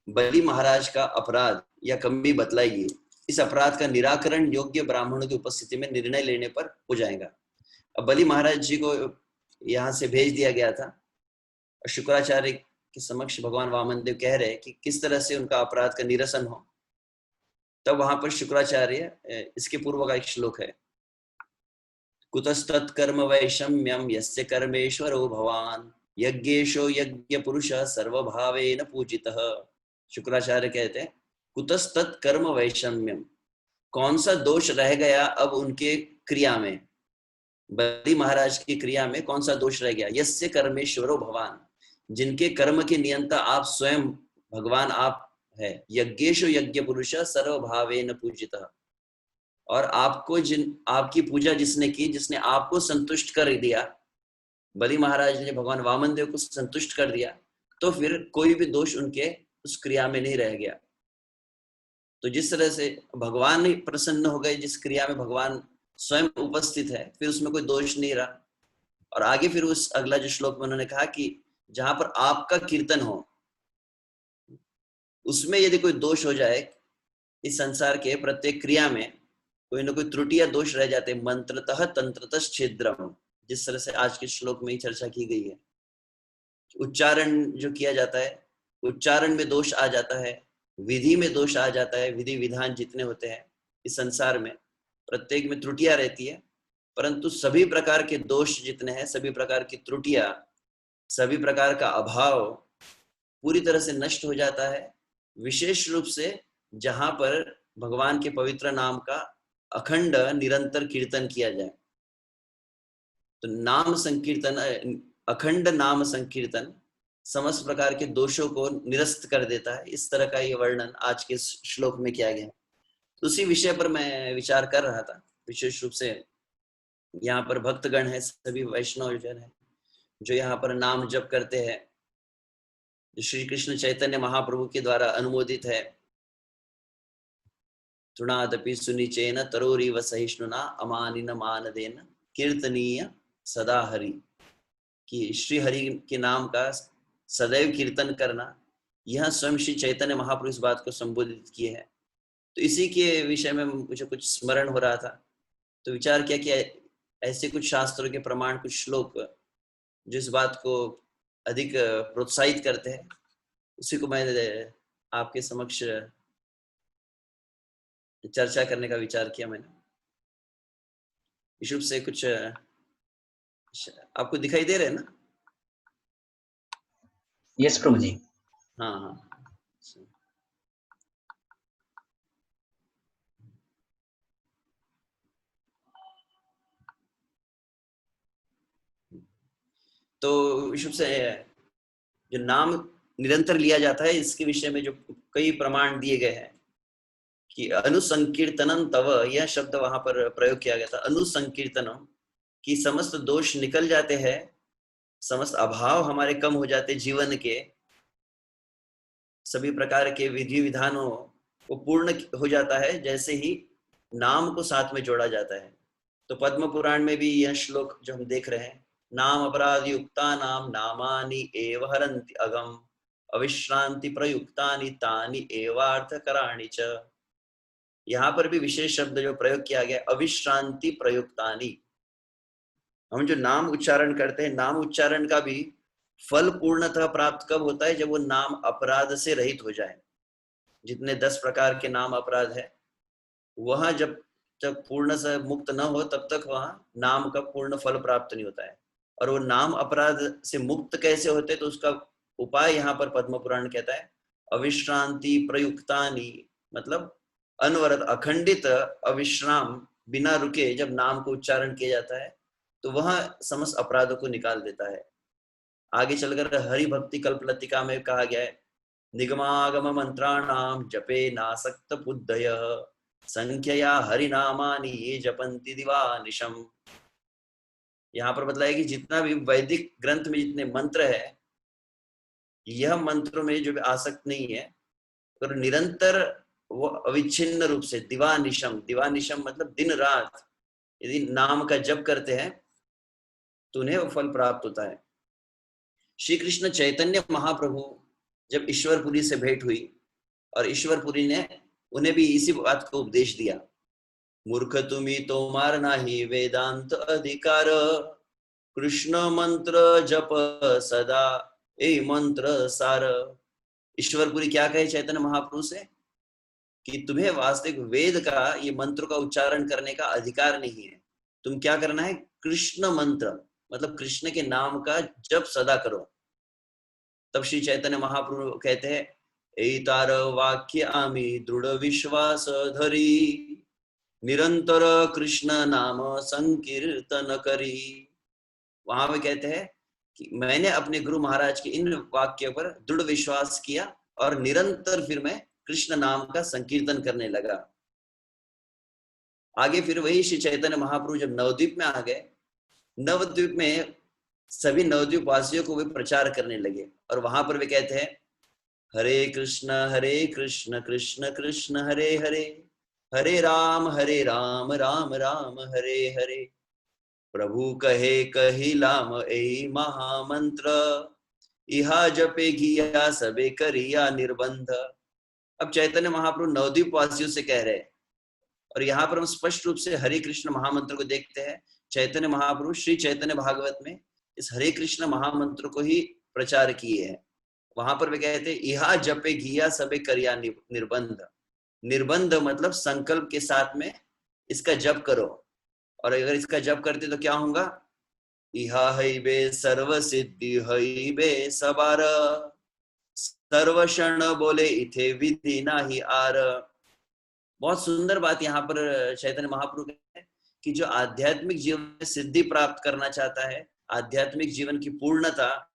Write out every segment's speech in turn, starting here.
बलि महाराज का अपराध या कमी बतलाइए, इस अपराध का निराकरण योग्य ब्राह्मणों की उपस्थिति में निर्णय लेने पर हो जाएगा। अब बलि महाराज जी को यहाँ से भेज दिया गया था और शुक्राचार्य के समक्ष भगवान वामन देव कह रहे कि किस तरह से उनका अपराध का निरसन हो। तब वहां पर शुक्राचार्य, इसके पूर्व का एक श्लोक है, कुतस्तत्कर्म वैषम्यम यस्य कर्मेश्वरो भवान यज्ञेशो यज्ञ पुरुष सर्वभावेन पूजितः। शुक्राचार्य कहते हैं कुतस्तत्कर्म वैषम्यम, कौन सा दोष रह गया अब उनके क्रिया में, बलि महाराज की क्रिया में कौन सा दोष रह गया। यस्य कर्मेश्वरो भवान, जिनके कर्म के नियंता आप स्वयं भगवान आप है। यज्ञेशो यज्ञ पुरुष सर्वभावेन पूजितः, और आपको आपकी पूजा जिसने की, जिसने आपको संतुष्ट कर दिया, बलि महाराज ने भगवान वामन देव को संतुष्ट कर दिया, तो फिर कोई भी दोष उनके उस क्रिया में नहीं रह गया। तो जिस तरह से भगवान ही प्रसन्न हो गए, जिस क्रिया में भगवान स्वयं उपस्थित है, फिर उसमें कोई दोष नहीं रहा। और आगे फिर उस अगला जो श्लोक में उन्होंने कहा कि जहां पर आपका कीर्तन हो, उसमें यदि कोई दोष हो जाए, इस संसार के प्रत्येक क्रिया में कोई ना कोई त्रुटि या दोष रह जाते, मंत्रतः तंत्रतः छिद्रम, जिस तरह से आज के श्लोक में ही चर्चा की गई है। उच्चारण जो किया जाता है, उच्चारण में दोष आ जाता है, विधि में दोष आ जाता है, विधि विधान जितने होते हैं इस संसार में प्रत्येक में त्रुटियां रहती है, परंतु सभी प्रकार के दोष जितने हैं, सभी प्रकार की त्रुटियां, सभी प्रकार का अभाव पूरी तरह से नष्ट हो जाता है। विशेष रूप से जहां पर भगवान के पवित्र नाम का अखंड निरंतर कीर्तन किया जाए, तो नाम संकीर्तन, अखंड नाम संकीर्तन समस्त प्रकार के दोषों को निरस्त कर देता है। इस तरह का ये वर्णन आज के श्लोक में किया गया है। तो उसी विषय पर मैं विचार कर रहा था। विशेष रूप से यहाँ पर भक्तगण है, सभी वैष्णव जन है जो यहाँ पर नाम जप करते हैं, जो श्री कृष्ण चैतन्य महाप्रभु के द्वारा अनुमोदित है। तृणादपि सुनिचेन तरोरिव सहिष्णुना अमानिन मानदेन कीर्तनीय सदा हरि, कि श्री हरि के नाम का सदैव कीर्तन करना, यह स्वयं श्री चैतन्य महाप्रभु इस बात को संबोधित किए हैं। तो इसी के विषय में मुझे कुछ स्मरण हो रहा था, तो विचार किया कि ऐसे कुछ शास्त्रों के प्रमाण, कुछ श्लोक जो इस बात को अधिक प्रोत्साहित करते हैं, उसी को मैं आपके समक्ष चर्चा करने का विचार किया मैंने। विशुभ से कुछ आपको दिखाई दे रहे हैं ना? यस प्रभु जी। हाँ हाँ, तो विशुभ से जो नाम निरंतर लिया जाता है, इसके विषय में जो कई प्रमाण दिए गए हैं कि अनुसंकीर्तनम तव, यह शब्द वहां पर प्रयोग किया गया था, अनुसंकीर्तनम, कि समस्त दोष निकल जाते हैं, समस्त अभाव हमारे कम हो जाते, जीवन के सभी प्रकार के विधि विधानों को पूर्ण हो जाता है जैसे ही नाम को साथ में जोड़ा जाता है। तो पद्म पुराण में भी यह श्लोक जो हम देख रहे हैं, नाम अपराध युक्ता नाम नामानि एव हरन्ति अगम अविश्रांति प्रयुक्तानि तानि एवार्थ कराणि च। यहाँ पर भी विशेष शब्द जो प्रयोग किया गया, अविश्रांति प्रयुक्तानि। हम जो नाम उच्चारण करते हैं, नाम उच्चारण का भी फल पूर्णतः प्राप्त कब होता है? जब वो नाम अपराध से रहित हो जाए। जितने 10 प्रकार के नाम अपराध है, वह जब तक पूर्ण से मुक्त न हो, तब तक वहां नाम का पूर्ण फल प्राप्त नहीं होता है। और वो नाम अपराध से मुक्त कैसे होते, तो उसका उपाय यहाँ पर पद्म पुराण कहता है, अविश्रांति प्रयुक्तानि, मतलब अनवरत अखंडित अविश्राम बिना रुके जब नाम को उच्चारण किया जाता है, तो वह समस्त अपराधों को निकाल देता है। आगे चलकर हरि भक्ति कल्पलतिका में कहा गया है, निगमागम मंत्राणाम जपे नासक्त बुद्धय संख्यया हरिनामानि ये जपन्ति दिवानिशम। यहाँ पर बताया कि जितना भी वैदिक ग्रंथ में जितने मंत्र है, यह मंत्रों में जो भी आसक्त नहीं है, और निरंतर वो अविच्छिन्न रूप से दिवानिशम, दिवानिशम मतलब दिन रात यदि नाम का जप करते हैं तो उन्हें वो फल प्राप्त होता है। श्री कृष्ण चैतन्य महाप्रभु जब ईश्वरपुरी से भेंट हुई और ईश्वरपुरी ने उन्हें भी इसी बात को उपदेश दिया, मूर्ख तुम्ही तोमार नाही वेदांत अधिकार, कृष्ण मंत्र जप सदा ए मंत्र सार। ईश्वरपुरी क्या कहे चैतन्य महाप्रभु से कि तुम्हें वास्तविक वेद का ये मंत्र का उच्चारण करने का अधिकार नहीं है, तुम क्या करना है, कृष्ण मंत्र मतलब कृष्ण के नाम का जप सदा करो। तब श्री चैतन्य महाप्रभु कहते हैं, एतार वाक्य आमी दृढ़ विश्वास धरी, निरंतर कृष्ण नाम संकीर्तन करी। वहां पे कहते हैं कि मैंने अपने गुरु महाराज के इन वाक्यों पर दृढ़ विश्वास किया और निरंतर फिर मैं कृष्ण नाम का संकीर्तन करने लगा। आगे फिर वही श्री चैतन्य महाप्रभु जब नवद्वीप में आ गए, नवद्वीप में सभी नवद्वीप वासियों को वे प्रचार करने लगे और वहां पर वे कहते हैं, हरे कृष्ण कृष्ण कृष्ण हरे हरे, हरे राम राम राम हरे हरे, प्रभु कहे कहिलाम ए महामंत्र, इहा जपे घिया सबे करिया निर्बंध। अब चैतन्य महाप्रभु नवद्वीप वासियों से कह रहे हैं और यहाँ पर हम स्पष्ट रूप से हरे कृष्ण महामंत्र को देखते हैं। चैतन्य महाप्रभु श्री चैतन्य भागवत में इस हरे कृष्ण महामंत्र को ही प्रचार किए हैं। वहां पर वे कहते हैं, इहा जपे घिया सबे करिया निर्बंध। निर्बंध मतलब संकल्प के साथ में इसका जप करो, और अगर इसका जप करते तो क्या होगा, इहा हईबे सर्व सिद्धि हईबे सबार, सर्व क्षण बोले इथे विधि नाही आर। बहुत सुंदर बात यहाँ पर चैतन्य महाप्रभु कहते हैं कि जो आध्यात्मिक जीवन में सिद्धि प्राप्त करना चाहता है, आध्यात्मिक जीवन की पूर्णता,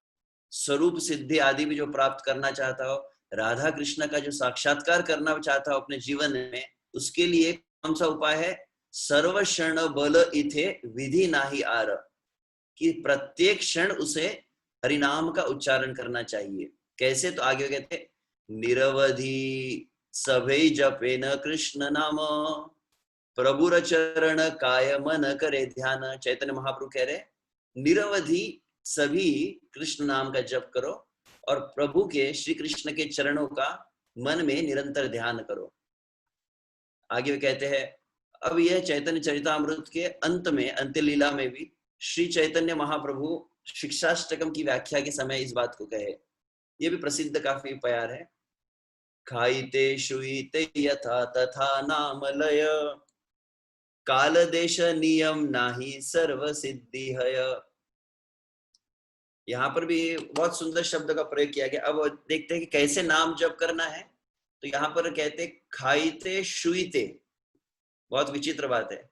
स्वरूप सिद्धि आदि भी जो प्राप्त करना चाहता हो, राधा कृष्ण का जो साक्षात्कार करना चाहता हो अपने जीवन में, उसके लिए कौन सा उपाय है, सर्व क्षण बल इथे विधि नाही आर, कि प्रत्येक क्षण उसे हरिनाम का उच्चारण करना चाहिए। कैसे, तो आगे कहते, निरवधि सभे जपे न कृष्ण नाम, प्रभुर चरण काय मन करे ध्यान। चैतन्य महाप्रभु कह रहे, निरवधि सभी कृष्ण नाम का जप करो और प्रभु के, श्री कृष्ण के चरणों का मन में निरंतर ध्यान करो। आगे वे कहते हैं, अब यह चैतन्य चरितामृत के अंत में, अंत्य लीला में भी श्री चैतन्य महाप्रभु शिक्षाष्टकम की व्याख्या के समय इस बात को कहे। ये भी प्रसिद्ध काफी प्यार है। खाईते शुईते यथा तथा नाम लय, काल देश नियम नाही सर्व सिद्धि है। यहाँ पर भी बहुत सुंदर शब्द का प्रयोग किया गया। अब देखते हैं कि कैसे नाम जप करना है। तो यहाँ पर कहते खाईते शुईते, बहुत विचित्र बात है।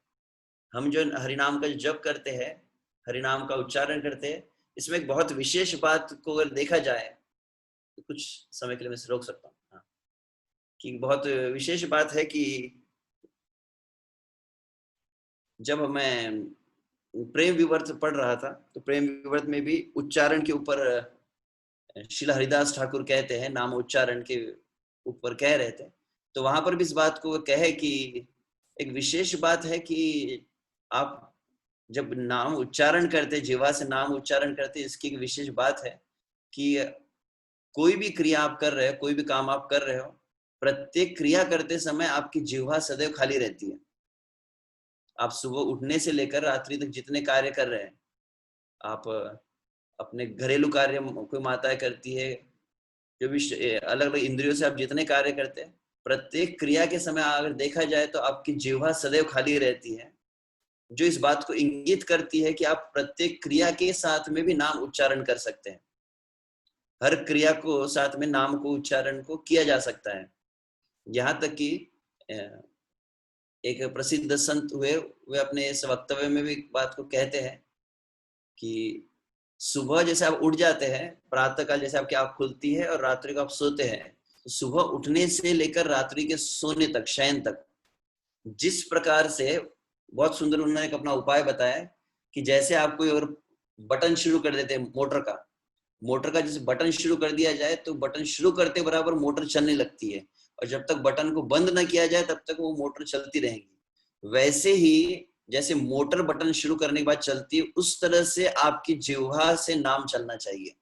हम जो हरिनाम का जप करते हैं, हरिनाम का उच्चारण करते हैं, इसमें एक बहुत विशेष बात को अगर देखा जाए तो कुछ समय के लिए मैं रोक सकता हूँ। हाँ, कि बहुत विशेष बात है कि जब मैं प्रेम विवर्त पढ़ रहा था तो प्रेम विवर्त में भी उच्चारण के ऊपर श्रील हरिदास ठाकुर कहते हैं, नाम उच्चारण के ऊपर कह रहे थे, तो वहां पर भी इस बात को कहे कि एक विशेष बात है कि आप जब नाम उच्चारण करते, जीवा से नाम उच्चारण करते, इसकी एक विशेष बात है कि कोई भी क्रिया आप कर रहे हो, कोई भी काम आप कर रहे हो, प्रत्येक क्रिया करते समय आपकी जिह्वा सदैव खाली रहती है। आप सुबह उठने से लेकर रात्रि तक जितने कार्य कर रहे हैं, आप अपने घरेलू कार्य कोई माताएं करती है, जो भी अलग अलग इंद्रियों से आप जितने कार्य करते हैं, प्रत्येक क्रिया के समय अगर देखा जाए तो आपकी जिह्वा सदैव खाली रहती है, जो इस बात को इंगित करती है कि आप प्रत्येक क्रिया के साथ में भी नाम उच्चारण कर सकते हैं। हर क्रिया को साथ में नाम को उच्चारण को किया जा सकता है। यहाँ तक कि एक प्रसिद्ध संत हुए, वे अपने इस वक्तव्य में भी बात को कहते हैं कि सुबह जैसे आप उठ जाते हैं, प्रातः काल जैसे आपकी आँख खुलती है और रात्रि को आप सोते हैं, तो सुबह उठने से लेकर रात्रि के सोने तक, शयन तक, जिस प्रकार से बहुत सुंदर उन्होंने एक अपना उपाय बताया कि जैसे आप कोई अगर बटन शुरू कर देते हैं मोटर का जैसे बटन शुरू कर दिया जाए तो बटन शुरू करते बराबर मोटर चलने लगती है, और जब तक बटन को बंद न किया जाए तब तक वो मोटर चलती रहेगी। वैसे ही जैसे मोटर बटन शुरू करने के बाद चलती है, उस तरह से आपकी जिह्वा से नाम चलना चाहिए।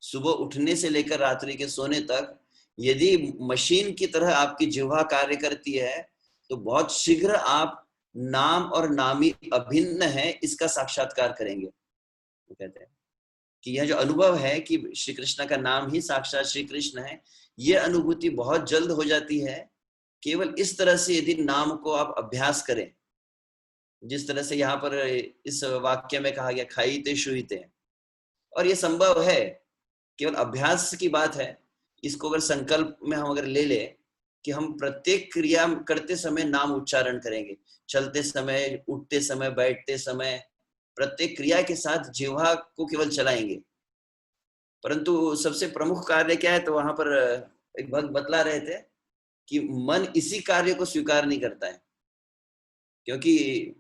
सुबह उठने से लेकर रात्रि के सोने तक यदि मशीन की तरह आपकी जिह्वा कार्य करती है तो बहुत शीघ्र आप नाम और नामी अभिन्न है इसका साक्षात्कार करेंगे। वो कहते हैं कि यह जो अनुभव है कि श्री कृष्ण का नाम ही साक्षात श्री कृष्ण है, यह अनुभूति बहुत जल्द हो जाती है केवल इस तरह से यदि नाम को आप अभ्यास करें। जिस तरह से यहाँ पर इस वाक्य में कहा गया खाईते शुईते, और ये संभव है, केवल अभ्यास की बात है। इसको अगर संकल्प में हम अगर ले ले कि हम प्रत्येक क्रिया करते समय नाम उच्चारण करेंगे, चलते समय, उठते समय, बैठते समय, प्रत्येक क्रिया के साथ जिह्वा को केवल चलाएंगे। परंतु सबसे प्रमुख कार्य क्या है, तो वहां पर एक भक्त बतला रहे थे कि मन इसी कार्य को स्वीकार नहीं करता है, क्योंकि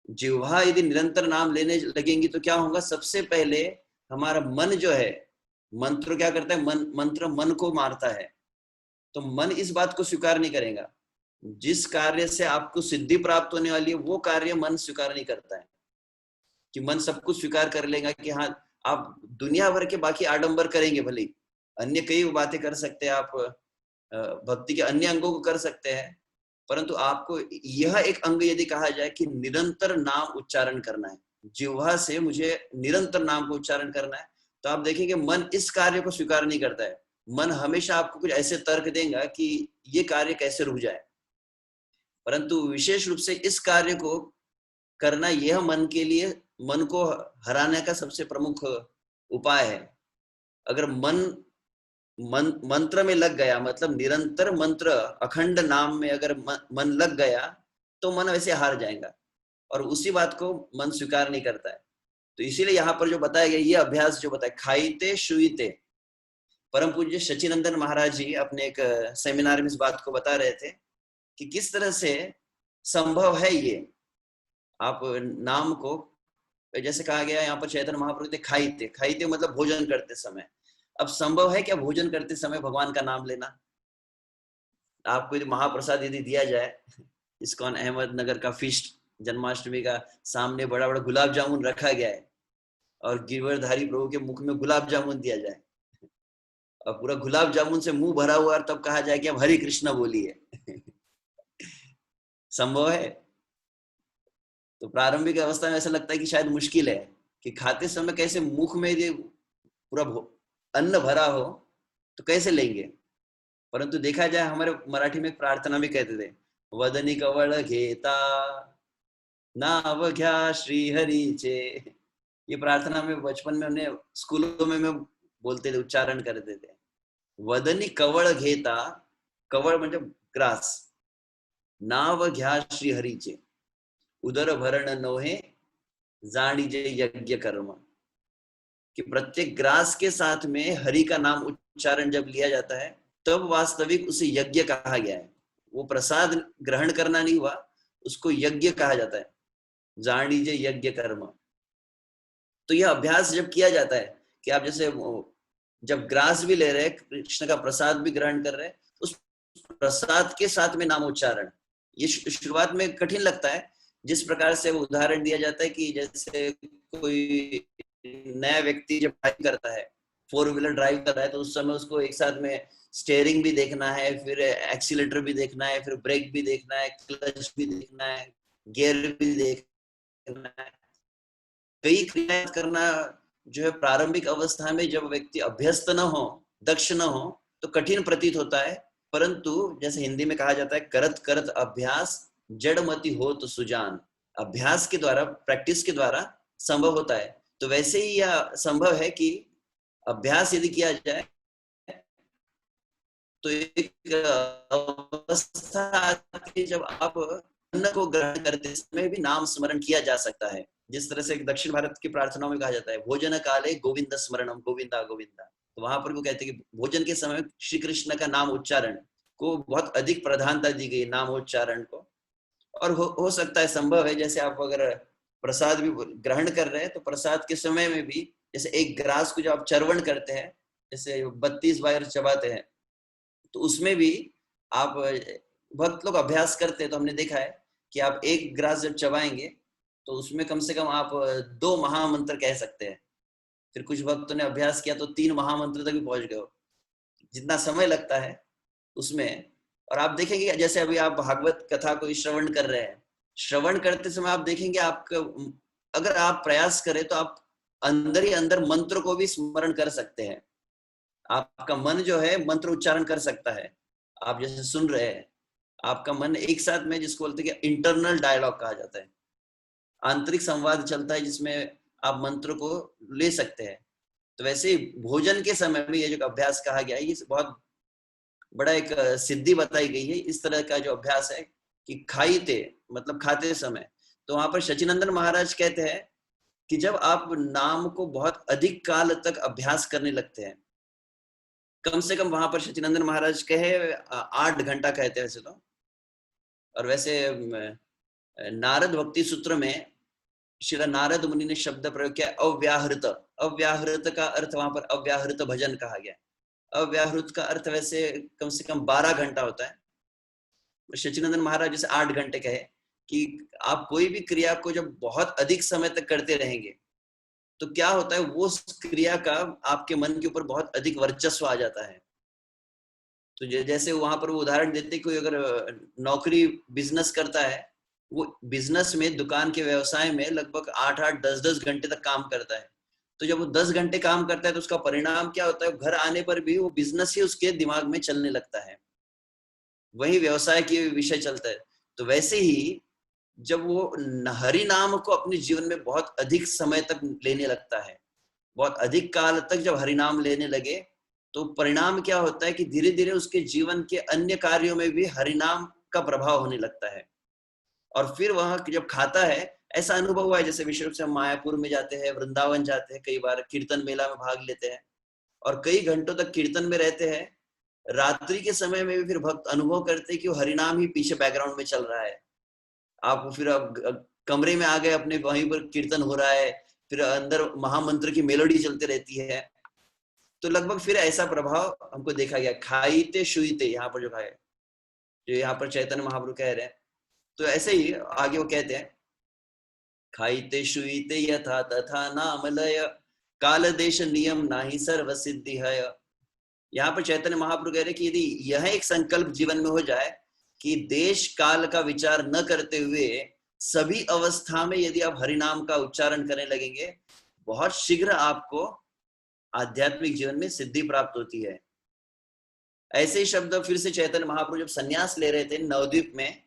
जिह्वा यदि निरंतर नाम लेने लगेंगी तो क्या होगा, सबसे पहले हमारा मन जो है, मंत्र क्या करता है, मंत्र मन को मारता है, तो मन इस बात को स्वीकार नहीं करेगा। जिस कार्य से आपको सिद्धि प्राप्त होने वाली है वो कार्य मन स्वीकार नहीं करता है। कि मन सब कुछ स्वीकार कर लेगा कि हाँ आप दुनिया भर के बाकी आडंबर करेंगे, भले अन्य कई बातें कर सकते हैं, आप भक्ति के अन्य अंगों को कर सकते हैं, परंतु आपको यह एक अंग यदि कहा जाए कि निरंतर नाम उच्चारण करना है, जिह्वा से मुझे निरंतर नाम को उच्चारण करना है, तो आप देखेंगे मन इस कार्य को स्वीकार नहीं करता है। मन हमेशा आपको कुछ ऐसे तर्क देगा कि ये कार्य कैसे रुक जाए। परंतु विशेष रूप से इस कार्य को करना यह मन के लिए, मन को हराने का सबसे प्रमुख उपाय है। अगर मंत्र में लग गया, मतलब निरंतर मंत्र अखंड नाम में अगर मन लग गया तो मन वैसे हार जाएगा, और उसी बात को मन स्वीकार नहीं करता है। तो इसीलिए यहाँ पर जो बताया गया, ये अभ्यास जो बताया खाईते शुईते, परम पूज्य सचिनंदन महाराज जी अपने एक सेमिनार में इस बात को बता रहे थे कि किस तरह से संभव है ये। आप नाम को, जैसे कहा गया यहाँ पर चैतन्य महाप्रभु खाईते, खाईते मतलब भोजन करते समय। अब संभव है क्या भोजन करते समय भगवान का नाम लेना? आपको यदि महाप्रसाद यदि दिया जाए, इस्कॉन अहमदनगर का फीस्ट जन्माष्टमी का, सामने बड़ा बड़ा गुलाब जामुन रखा गया है और गिरवरधारी प्रभु के मुख में गुलाब जामुन दिया जाए और पूरा गुलाब जामुन से मुंह भरा हुआ, और तब कहा जाए कि अब हरे कृष्णा बोलिए संभव है? तो प्रारंभिक अवस्था में ऐसा लगता है कि शायद मुश्किल है कि खाते समय कैसे मुख में ये पूरा अन्न भरा हो तो कैसे लेंगे। परंतु देखा जाए, हमारे मराठी में प्रार्थना भी कहते थे, वदनी कवळ घेता नाव घ्या श्री हरीचे। ये प्रार्थना में बचपन में उन्हें स्कूलों में बोलते थे, उच्चारण करते थे। वदनी कवळ घेता, कवळ म्हणजे ग्रास, नाव घ्या श्री हरीचे, उदर भरण नोहे जाणीजे यज्ञ कर्म। कि प्रत्येक ग्रास के साथ में हरि का नाम उच्चारण जब लिया जाता है तब वास्तविक उसे यज्ञ कहा गया है। वो प्रसाद ग्रहण करना नहीं हुआ, उसको यज्ञ कहा जाता है, जाणीजे यज्ञ कर्म। तो यह अभ्यास जब किया जाता है कि आप जैसे जब ग्रास भी ले रहे, कृष्ण का प्रसाद भी ग्रहण कर रहे, उस प्रसाद के साथ में नाम उच्चारण, ये शुरुआत में कठिन लगता है। जिस प्रकार से उदाहरण दिया जाता है कि जैसे कोई नया व्यक्ति जब ड्राइव करता है, 4 व्हीलर ड्राइव कर रहा है, तो उस समय उसको एक साथ में स्टीयरिंग भी देखना है, फिर एक्सीलेटर भी देखना है, फिर ब्रेक भी देखना है, क्लच भी देखना है, गियर भी देखना है, कई क्रियाएं करना जो है प्रारंभिक अवस्था में जब व्यक्ति अभ्यस्त न हो, दक्ष न हो, तो कठिन प्रतीत होता है। परंतु जैसे हिंदी में कहा जाता है, करत करत अभ्यास जड़मति हो तो सुजान। अभ्यास के द्वारा, प्रैक्टिस के द्वारा संभव होता है। तो वैसे ही यह संभव है कि अभ्यास यदि किया जाए तो एक अवस्था आती है जब आप अन्न को ग्रहण करते समय भी नाम स्मरण किया जा सकता है। जिस तरह से दक्षिण भारत की प्रार्थनाओं में कहा जाता है, भोजन काले गोविंद स्मरणम, गोविंदा गोविंदा। तो वहां पर वो कहते हैं कि भोजन के समय श्री कृष्ण का नाम उच्चारण को बहुत अधिक प्रधानता दी गई, नाम उच्चारण को। और हो सकता है, संभव है, जैसे आप अगर प्रसाद भी ग्रहण कर रहे हैं तो प्रसाद के समय में भी जैसे एक ग्रास को जब आप चर्वण करते हैं, जैसे 32 बार चबाते हैं, तो उसमें भी आप बहुत लोग अभ्यास करते हैं, तो हमने देखा है कि आप एक ग्रास जब चबाएंगे तो उसमें कम से कम आप 2 महामंत्र कह सकते हैं। फिर कुछ भक्तों ने अभ्यास किया तो 3 महामंत्र तक भी पहुंच गए हो। जितना समय लगता है उसमें। और आप देखेंगे जैसे अभी आप भागवत कथा को श्रवण कर रहे हैं, श्रवण करते समय आप देखेंगे आपका, अगर आप प्रयास करें तो आप अंदर ही अंदर मंत्र को भी स्मरण कर सकते हैं। आपका मन जो है मंत्र उच्चारण कर सकता है। आप जैसे सुन रहे हैं, आपका मन एक साथ में, जिसको बोलते हैं कि इंटरनल डायलॉग कहा जाता है, आंतरिक संवाद चलता है जिसमें आप मंत्र को ले सकते हैं। तो वैसे ही भोजन के समय में ये जो अभ्यास कहा गया है, ये बहुत बड़ा एक सिद्धि बताई गई है। इस तरह का जो अभ्यास है कि खाईते मतलब खाते समय, तो वहां पर सचिनंदन महाराज कहते हैं कि जब आप नाम को बहुत अधिक काल तक अभ्यास करने लगते हैं, कम से कम वहां पर सचिनंदन महाराज कहे 8 घंटा कहते हैं वैसे तो। और वैसे नारद भक्ति सूत्र में श्री नारद मुनि ने शब्द प्रयोग किया अव्याहृत। अव्याहृत का अर्थ वहां पर अव्याहृत भजन कहा गया। अव्याहृत का अर्थ वैसे कम से कम 12 घंटा होता है। सचिनंदन महाराज जैसे 8 घंटे कहे कि आप कोई भी क्रिया को जब बहुत अधिक समय तक करते रहेंगे तो क्या होता है, वो क्रिया का आपके मन के ऊपर बहुत अधिक वर्चस्व आ जाता है। तो जैसे वहां पर वो उदाहरण देते, कोई अगर नौकरी बिजनेस करता है, वो बिजनेस में दुकान के व्यवसाय में लगभग 8-8 10-10 घंटे तक काम करता है। तो जब वो 10 घंटे काम करता है तो उसका परिणाम क्या होता है, घर आने पर भी वो बिजनेस ही उसके दिमाग में चलने लगता है, वही व्यवसाय के विषय चलता है। तो वैसे ही जब वो हरि नाम को अपने जीवन में बहुत अधिक समय तक लेने लगता है, बहुत अधिक काल तक जब हरि नाम लेने लगे, तो परिणाम क्या होता है कि धीरे धीरे उसके जीवन के अन्य कार्यों में भी हरि नाम का प्रभाव होने लगता है। और फिर वहां जब खाता है, ऐसा अनुभव हुआ है, जैसे विशेष रूप से हम मायापुर में जाते हैं, वृंदावन जाते हैं, कई बार कीर्तन मेला में भाग लेते हैं और कई घंटों तक कीर्तन में रहते हैं। रात्रि के समय में भी फिर भक्त अनुभव करते हैं कि वो हरिनाम ही पीछे बैकग्राउंड में चल रहा है। आप फिर अब कमरे में आ गए अपने, वहीं पर कीर्तन हो रहा है, फिर अंदर महामंत्र की मेलोडी चलती रहती है। तो लगभग फिर ऐसा प्रभाव हमको देखा गया। खाईते शुईते यहाँ पर जो कहा है, जो यहाँ पर चैतन्य महाप्रभु कह रहे हैं, तो ऐसे ही आगे वो कहते हैं खाईते शुईते यथा तथा नामलय काल देश नियम नाही सर्व सिद्धि है। यहाँ पर चैतन्य महाप्रभु कह रहे कि यदि यह एक संकल्प जीवन में हो जाए कि देश काल का विचार न करते हुए सभी अवस्था में यदि आप हरिनाम का उच्चारण करने लगेंगे, बहुत शीघ्र आपको आध्यात्मिक जीवन में सिद्धि प्राप्त होती है। ऐसे ही शब्द फिर से चैतन्य महाप्रभु जब संन्यास ले रहे थे नवद्वीप में,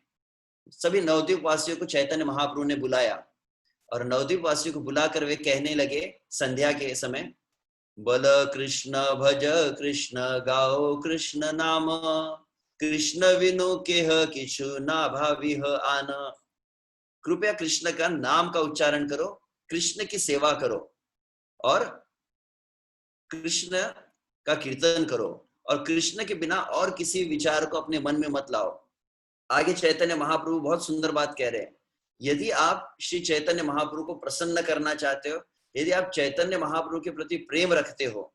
सभी नवद्वीप वासियों को चैतन्य महाप्रभु ने बुलाया और नवद्वीप वासियों को बुलाकर वे कहने लगे संध्या के समय, बल कृष्ण भज कृष्ण गाओ कृष्ण नाम, कृष्ण विनु केह किछु ना भाविह आन। कृपया कृष्ण का नाम का उच्चारण करो, कृष्ण की सेवा करो और कृष्ण का कीर्तन करो और कृष्ण के बिना और किसी विचार को अपने मन में मत लाओ। आगे चैतन्य महाप्रभु बहुत सुंदर बात कह रहे हैं, यदि आप श्री चैतन्य महाप्रभु को प्रसन्न करना चाहते हो, यदि आप चैतन्य महाप्रभु के प्रति प्रेम रखते हो,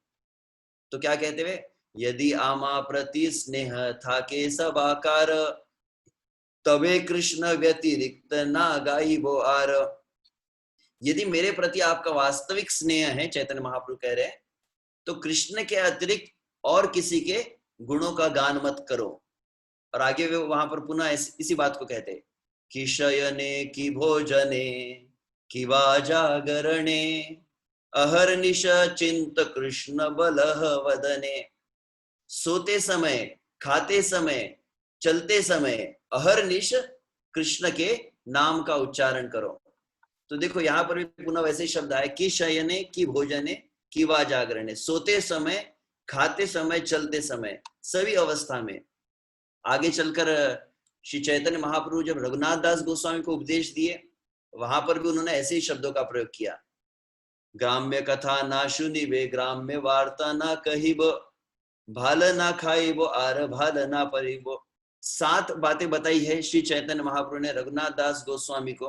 तो क्या कहते हुए, यदि आमा प्रति स्नेह था के सब आकार, तबे कृष्ण व्यतिरिक्त ना गाई वो आर। यदि मेरे प्रति आपका वास्तविक स्नेह है, चैतन्य महाप्रभु कह रहे हैं, तो कृष्ण के अतिरिक्त और किसी के गुणों का गान मत करो। और आगे वे वहां पर पुनः इसी बात को कहते, कि शयने कि भोजने कि वा जागरणे, अहर्निश चिंत कृष्ण बलह वदने। सोते समय, खाते समय, चलते समय अहर्निश कृष्ण के नाम का उच्चारण करो। तो देखो यहाँ पर भी पुनः वैसे ही शब्द आए, कि शयने कि भोजने कि वा जागरणे, सोते समय, खाते समय, चलते समय, सभी अवस्था में। आगे चलकर श्री चैतन्य महाप्रभु जब रघुनाथ दास गोस्वामी को उपदेश दिए, वहां पर भी उन्होंने ऐसे ही शब्दों का प्रयोग किया, ग्राम्य कथा ना सुनिबे, ग्राम्य वार्ता ना कहिबो, भाल ना खाइबो आर भाल ना परिबो। 7 बातें बताई है श्री चैतन्य महाप्रभु ने रघुनाथ दास गोस्वामी को।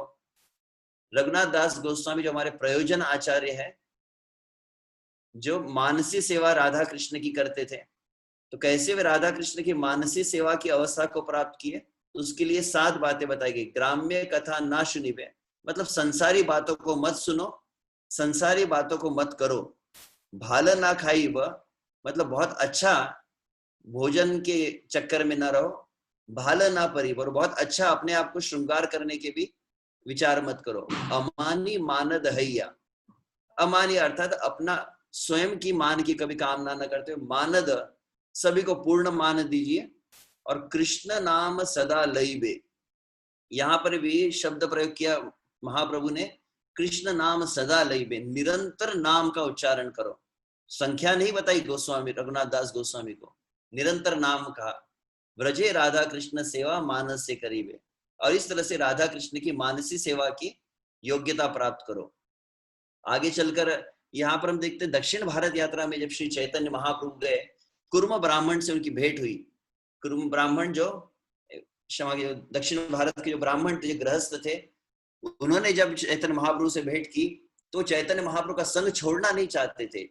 रघुनाथ दास गोस्वामी जो हमारे प्रयोजन आचार्य है, जो मानसी सेवा राधा कृष्ण की करते थे, तो कैसे वे राधा कृष्ण की मानसी सेवा की अवस्था को प्राप्त किए, तो उसके लिए 7 बातें बताई गई। ग्राम्य कथा ना सुनिबे, मतलब संसारी बातों को मत सुनो, संसारी बातों को मत करो। भाल ना खाई ब, मतलब बहुत अच्छा भोजन के चक्कर में ना रहो। भाल ना परी, और बहुत अच्छा अपने आप को श्रृंगार करने के भी विचार मत करो। अमानी मानद हैया, अमानी अर्थात अपना स्वयं की मान की कभी कामना न करते हो। मानद, सभी को पूर्ण मान दीजिए। और कृष्ण नाम सदा लईबे, यहाँ पर भी शब्द प्रयोग किया महाप्रभु ने। कृष्ण नाम सदा लईबे, निरंतर नाम का उच्चारण करो। संख्या नहीं बताई गोस्वामी रघुनाथ दास गोस्वामी को, निरंतर नाम का। ब्रजे राधा कृष्ण सेवा मानस से करीबे, और इस तरह से राधा कृष्ण की मानसी सेवा की योग्यता प्राप्त करो। आगे चलकर यहाँ पर हम देखते दक्षिण भारत यात्रा में जब श्री चैतन्य महाप्रभु गए, कुर्म ब्राह्मण से उनकी भेंट हुई। कुर्म ब्राह्मण जो क्षमा, दक्षिण भारत के जो ब्राह्मण थे, जो गृहस्थ थे, उन्होंने जब चैतन्य महाप्रभु से भेंट की तो चैतन्य महाप्रभु का संग छोड़ना नहीं चाहते थे।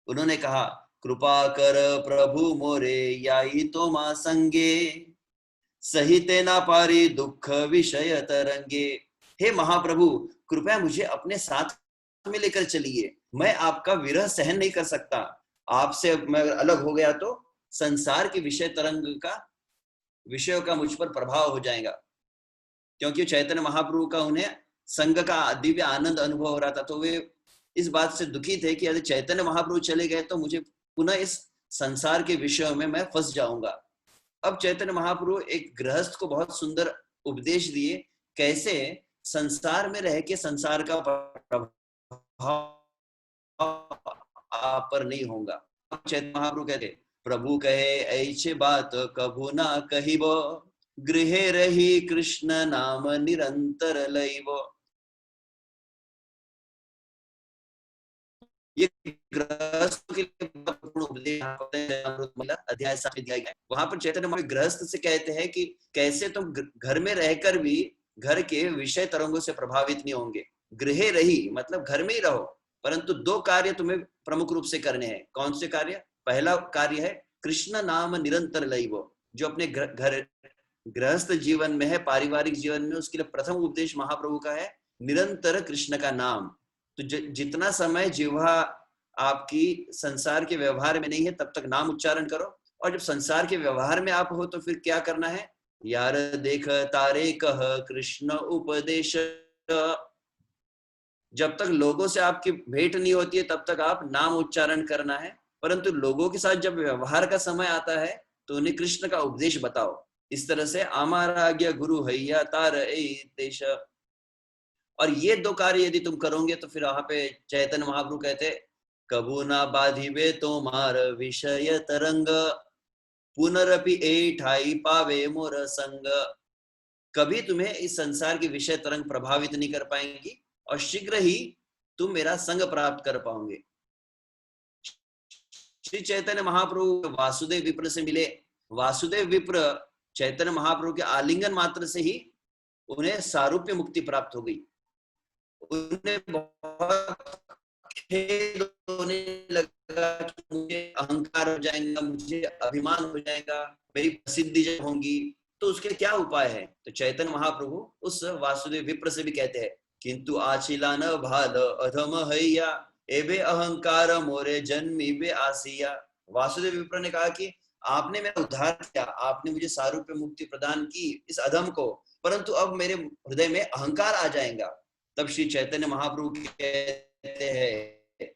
उन्होंने कहा, कृपा कर प्रभु मोरे याई तो मां संगे, सहिते ना पारी दुख विषय तरंगे। हे महाप्रभु, कृपया मुझे अपने साथ में लेकर चलिए, मैं आपका विरह सहन नहीं कर सकता। आपसे मैं अलग हो गया तो संसार के विषय तरंग का, विषयों का मुझ पर प्रभाव हो जाएगा। क्योंकि चैतन्य महाप्रभु का उन्हें संग का दिव्य आनंद अनुभव हो रहा था, तो वे इस बात से दुखी थे कि यदि चैतन्य महाप्रभु चले गए तो मुझे पुनः इस संसार के विषयों में मैं फंस जाऊंगा। अब चैतन्य महाप्रभु एक गृहस्थ को बहुत सुंदर उपदेश दिए, कैसे संसार में रह के संसार का प्रभाव आप पर नहीं होगा। चैतन्य महाप्रभु कहते, प्रभु कहे ऐसे बात कभू ना कहिबो, गृहे रही कृष्ण नाम निरंतर लइबो। ये गृहस्थ के लिए महत्वपूर्ण उपदेश अध्याय 7 में दिया गया है। वहां पर चैतन्य महाप्रभु गृहस्थ से कहते हैं कि कैसे तुम घर में रहकर भी घर के विषय तरंगों से प्रभावित नहीं होंगे। गृहे रही मतलब घर में ही रहो, परंतु दो कार्य तुम्हें प्रमुख रूप से करने हैं। कौन से कार्य? पहला कार्य है कृष्ण नाम निरंतर लइबो, जो अपने घर गृहस्थ जीवन में है, पारिवारिक जीवन में, उसके लिए प्रथम उपदेश महाप्रभु का है निरंतर कृष्ण का नाम। तो जितना समय जिह्वा आपकी संसार के व्यवहार में नहीं है तब तक नाम उच्चारण करो, और जब संसार के व्यवहार में आप हो तो फिर क्या करना है? यार देख तारे कह कृष्ण उपदेश। जब तक लोगों से आपकी भेंट नहीं होती है तब तक आप नाम उच्चारण करना है, परंतु लोगों के साथ जब व्यवहार का समय आता है तो उन्हें कृष्ण का उपदेश बताओ। इस तरह से आमाराग्य गुरु हैया तार देश। और ये दो कार्य यदि तुम करोगे तो फिर वहां पे चैतन्य महाप्रभु कहते, कबू ना बाधिबे तोमार विषय तरंग, पुनरपि ए ठाई पावे मोर संग। कभी तुम्हें इस संसार के विषय तरंग प्रभावित नहीं कर पाएंगी और शीघ्र ही तुम मेरा संग प्राप्त कर पाओगे। श्री चैतन्य महाप्रभु वासुदेव विप्र से मिले। वासुदेव विप्र चैतन्य महाप्रभु के आलिंगन मात्र से ही उन्हें सारूप्य मुक्ति प्राप्त हो गई। उन्हें बहुत खेद होने लगा कि मुझे अहंकार हो जाएगा, मुझे अभिमान हो जाएगा, मेरी प्रसिद्धि जब होंगी, तो उसके लिए क्या उपाय है? तो चैतन्य महाप्रभु उस वासुदेव विप्र से भी कहते हैं, किंतु आचिला न भाल अधम हैया, एबे अहंकार मोरे जन्मी बे आसिया। वासुदेव विप्र ने कहा कि आपने मेरा उद्धार किया, आपने मुझे सारूप्य मुक्ति प्रदान की इस अधम को, परंतु अब मेरे हृदय में अहंकार आ जाएगा। तब श्री चैतन्य महाप्रभु कहते हैं,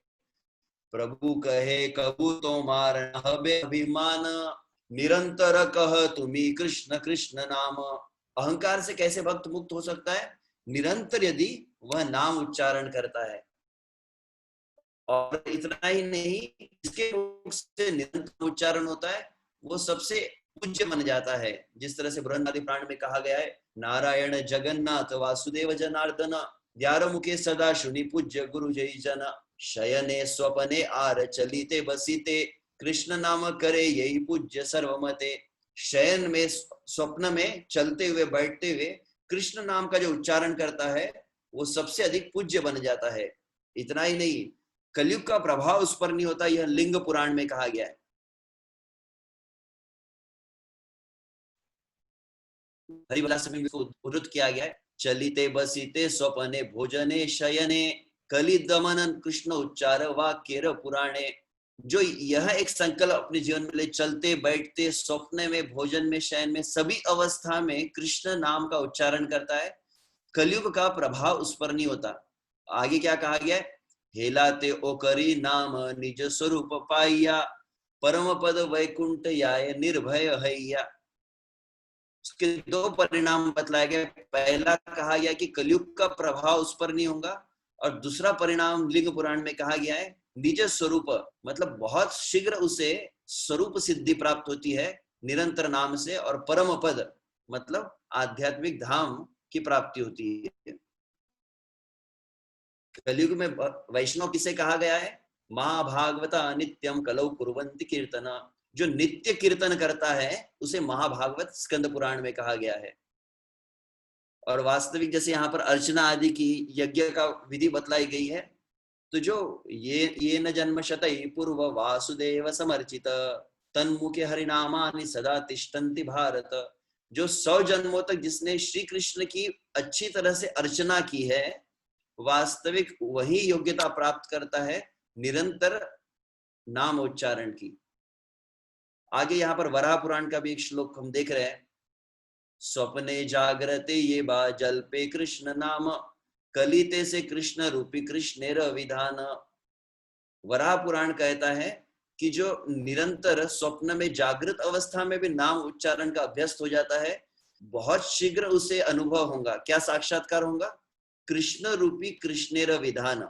प्रभु कहे कबू तोमार हबे अभिमान, निरंतर कह तुम्ही कृष्ण कृष्ण नाम। अहंकार से कैसे भक्त मुक्त हो सकता है? निरंतर यदि वह नाम उच्चारण करता है। और इतना ही नहीं, इसके मुख से निरंतर उच्चारण होता है वो सबसे पूज्य बन जाता है। जिस तरह से बृहदारण्यक पुराण में कहा गया है, नारायण जगन्नाथ वासुदेव जनार्दन, द्यार मुखे सदा शुनि पूज्य गुरु जय जन, शयने स्वपने आर चलिते बसीते, कृष्ण नाम करे यही पूज्य सर्वमते। शयन में, स्वप्न में, चलते हुए, बैठते हुए कृष्ण नाम का जो उच्चारण करता है वो सबसे अधिक पूज्य बन जाता है। इतना ही नहीं, कलयुग का प्रभाव उस पर नहीं होता, यह लिंग पुराण में कहा गया है। हरिवलास में भी उद्धृत किया गया है, चलिते बसीते स्वपने भोजने शयने, कलि दमन कृष्ण उच्चार वाक्य पुराणे। जो यह एक संकल्प अपने जीवन में ले, चलते बैठते स्वप्न में भोजन में शयन में सभी अवस्था में कृष्ण नाम का उच्चारण करता है, कलयुग का प्रभाव उस पर नहीं होता। आगे क्या कहा गया है, हेलाते ओ करी नाम निज स्वरूप पाइया, परम पद वैकुंठ याय निर्भय हैया। उसके दो परिणाम बतलाए गए। पहला कहा गया कि कलयुग का प्रभाव उस पर नहीं होगा, और दूसरा परिणाम लिंग पुराण में कहा गया है निज स्वरूप, मतलब बहुत शीघ्र उसे स्वरूप सिद्धि प्राप्त होती है निरंतर नाम से, और परम पद मतलब आध्यात्मिक धाम की प्राप्ति होती है। कलयुग में वैष्णव किसे कहा गया है, महाभागवता नित्यम कलौ कुर्वन्ति कीर्तना। जो नित्य कीर्तन करता है उसे महाभागवत स्कंद पुराण में कहा गया है। और वास्तविक जैसे यहाँ पर अर्चना आदि की यज्ञ का विधि बतलाई गई है, तो जो ये न जन्म शतई पूर्व वासुदेव समर्चित तन्मुखे हरिनामानि सदा तिष्ठन्ति भारत। जो 100 जन्मों तक जिसने श्री कृष्ण की अच्छी तरह से अर्चना की है, वास्तविक वही योग्यता प्राप्त करता है निरंतर नाम उच्चारण की। आगे यहाँ पर वराह पुराण का भी एक श्लोक हम देख रहे हैं, स्वप्ने जागरते ये बा जल्पे कृष्ण नाम, कलिते से कृष्ण रूपी कृष्णेर विधान। वराह पुराण कहता है कि जो निरंतर स्वप्न में जागृत अवस्था में भी नाम उच्चारण का अभ्यस्त हो जाता है, बहुत शीघ्र उसे अनुभव होगा। क्या साक्षात्कार होगा, कृष्ण रूपी कृष्णेर विधान।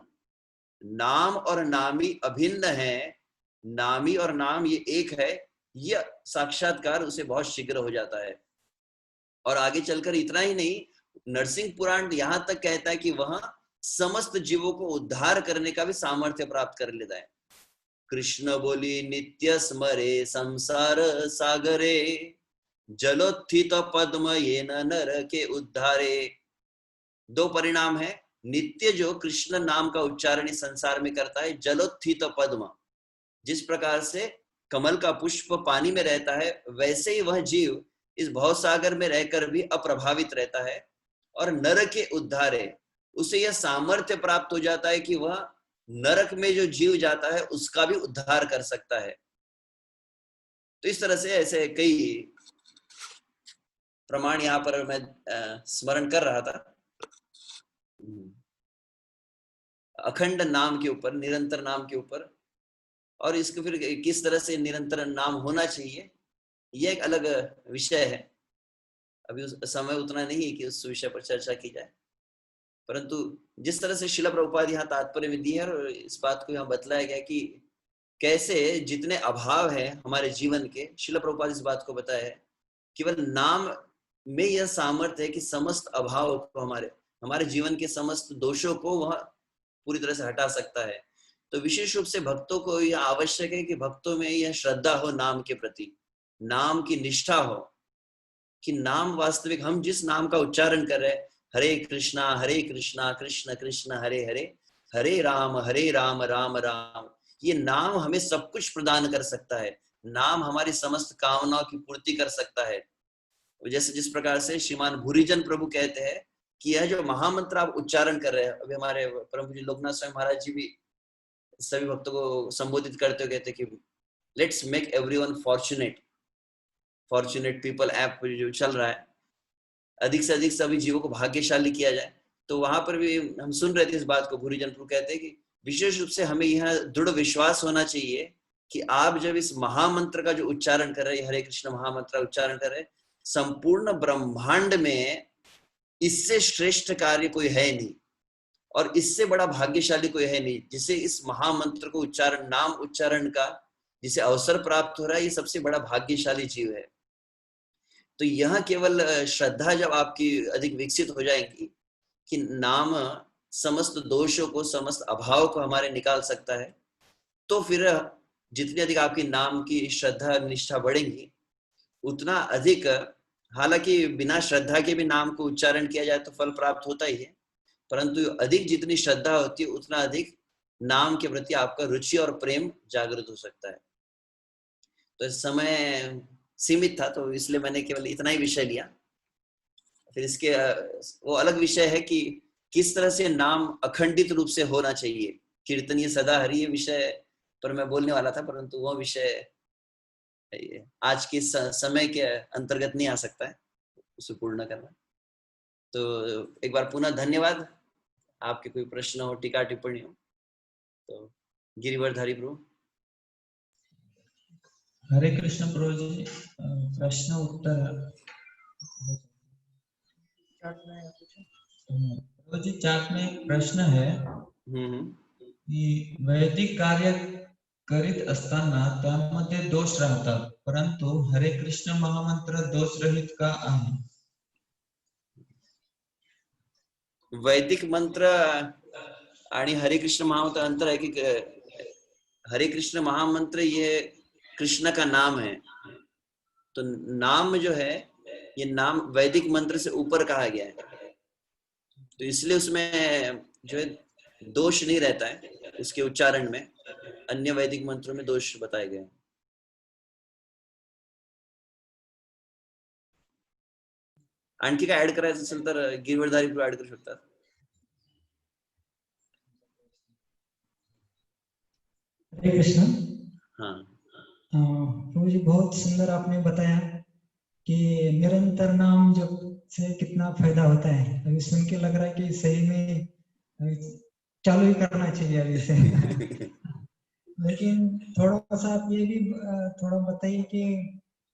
नाम और नामी अभिन्न है, नामी और नाम ये एक है, यह साक्षात्कार उसे बहुत शीघ्र हो जाता है। और आगे चलकर इतना ही नहीं, नरसिंह पुराण यहां तक कहता है कि वह समस्त जीवों को उद्धार करने का भी सामर्थ्य प्राप्त कर लेता है। कृष्ण बोली नित्य स्मरे संसार सागरे, जलोत्थित पद्म ये नर के उद्धारे। दो परिणाम है, नित्य जो कृष्ण नाम का उच्चारण इस संसार में करता है, जलोत्थित पद्म, जिस प्रकार से कमल का पुष्प पानी में रहता है, वैसे ही वह जीव इस भवसागर में रहकर भी अप्रभावित रहता है। और नर के उद्धारे, उसे यह सामर्थ्य प्राप्त हो जाता है कि वह नरक में जो जीव जाता है उसका भी उद्धार कर सकता है। तो इस तरह से ऐसे कई प्रमाण यहाँ पर मैं स्मरण कर रहा था अखंड नाम के ऊपर, निरंतर नाम के ऊपर। और इसको फिर किस तरह से निरंतर नाम होना चाहिए, यह एक अलग विषय है। अभी उस समय उतना नहीं है कि उस विषय पर चर्चा की जाए, परंतु जिस तरह से शिला प्रभुपाद यहाँ तात्पर्य में दी है, और इस बात को यहाँ बतलाया गया कि कैसे जितने अभाव है हमारे जीवन के, शिला प्रभुपाद इस बात को बताया है, केवल नाम में यह सामर्थ्य है कि समस्त अभाव को, हमारे जीवन के समस्त दोषों को वह पूरी तरह से हटा सकता है। तो विशेष रूप से भक्तों को यह आवश्यक है कि भक्तों में यह श्रद्धा हो नाम के प्रति, नाम की निष्ठा हो, कि नाम वास्तविक हम जिस नाम का उच्चारण कर रहे हैं, हरे कृष्णा कृष्ण कृष्ण हरे हरे, हरे राम राम राम, ये नाम हमें सब कुछ प्रदान कर सकता है। नाम हमारी समस्त कामनाओं की पूर्ति कर सकता है। जैसे जिस प्रकार से श्रीमान भूरिजन प्रभु कहते हैं कि यह जो महामंत्र आप उच्चारण कर रहे हैं, अभी हमारे परम पूज्य लोकनाथ स्वामी महाराज जी भी सभी भक्तों को संबोधित करते हुए कहते हैं कि let's make everyone fortunate. Fortunate people app जो चल रहा है, अधिक से अधिक सभी जीवों को भाग्यशाली किया जाए। तो वहां पर भी हम सुन रहे थे इस बात को, भूरिजन प्रभु कहते हैं कि विशेष रूप से हमें यह दृढ़ विश्वास होना चाहिए कि आप जब इस महामंत्र का जो उच्चारण कर रहे हैं, हरे कृष्ण महामंत्र उच्चारण कर रहे हैं, संपूर्ण ब्रह्मांड में इससे श्रेष्ठ कार्य कोई है नहीं, और इससे बड़ा भाग्यशाली कोई है नहीं जिसे इस महामंत्र को उच्चारण, नाम उच्चारण का जिसे अवसर प्राप्त हो रहा है, ये सबसे बड़ा भाग्यशाली जीव है। तो यह केवल श्रद्धा जब आपकी अधिक विकसित हो जाएगी कि नाम समस्त दोषों को, समस्त अभाव को हमारे निकाल सकता है, तो फिर जितनी अधिक आपकी नाम की श्रद्धा निष्ठा बढ़ेगी, उतना अधिक, हालांकि बिना श्रद्धा के भी नाम को उच्चारण किया जाए तो फल प्राप्त होता ही है, परंतु अधिक जितनी श्रद्धा होती है उतना अधिक नाम के प्रति आपका रुचि और प्रेम जागृत हो सकता है। तो समय सीमित था तो इसलिए मैंने केवल इतना ही विषय लिया। फिर इसके वो अलग विषय है कि किस तरह से नाम अखंडित रूप से होना चाहिए। कीर्तन ये सदा हरि विषय पर मैं बोलने वाला था, परंतु वो विषय आज के समय के अंतर्गत नहीं आ सकता है उसे पूर्ण करना। तो एक बार पुनः धन्यवाद। आपके कोई प्रश्न हो, टीका टिप्पणी हो तो गिरिवरधारी प्रभु। हरे कृष्ण प्रभु जी, प्रश्न उत्तर प्रभु जी, चार्ट में एक प्रश्न है की वैदिक कार्य करीत असताना त्यामध्ये दोष राहतात, परंतु हरे कृष्ण महामंत्र दोष रहित का आहे? वैदिक मंत्र आणि हरे कृष्ण महामंत्र अंतर है कि हरे कृष्ण महामंत्र ये कृष्ण का नाम है, तो नाम जो है ये नाम वैदिक मंत्र से ऊपर कहा गया है, तो इसलिए उसमें जो है दोष नहीं रहता है उसके उच्चारण में। अन्य वैदिक मंत्रों में दोष बताए गए हैं। आणखी काय ऍड करायचं असेल तर गिरवरधारी प्रभू ऍड करू शकतात। हरे कृष्ण। हाँ प्रभु जी, बहुत सुंदर आपने बताया कि निरंतर नाम जप से कितना फायदा होता है। अभी सुन के लग रहा है कि सही में चालू ही करना चाहिए अभी से। लेकिन थोड़ा सा आप ये भी थोड़ा बताइए कि